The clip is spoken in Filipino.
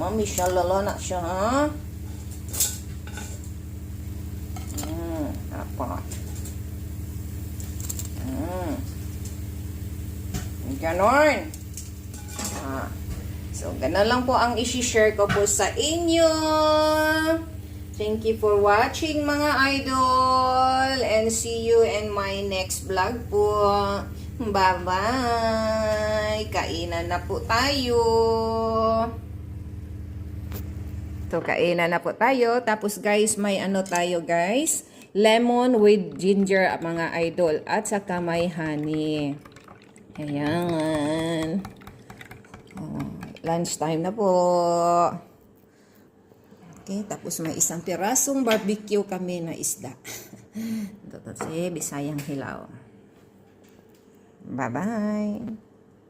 Mami siya lalana siya, ha? Apat. Ganon. So, ganun lang po ang isi-share ko po sa inyo. Thank you for watching, mga idol. And see you in my next vlog po. Bye-bye. Kainan na po tayo. So, kainan na po tayo. Tapos, guys, may ano tayo, guys. Lemon with ginger, mga idol. At saka may honey. Ayan. Lunch time na po. Okay, tapos may isang pirasong barbecue kami na isda. Ito si Bisayang Hilaw. Bye-bye.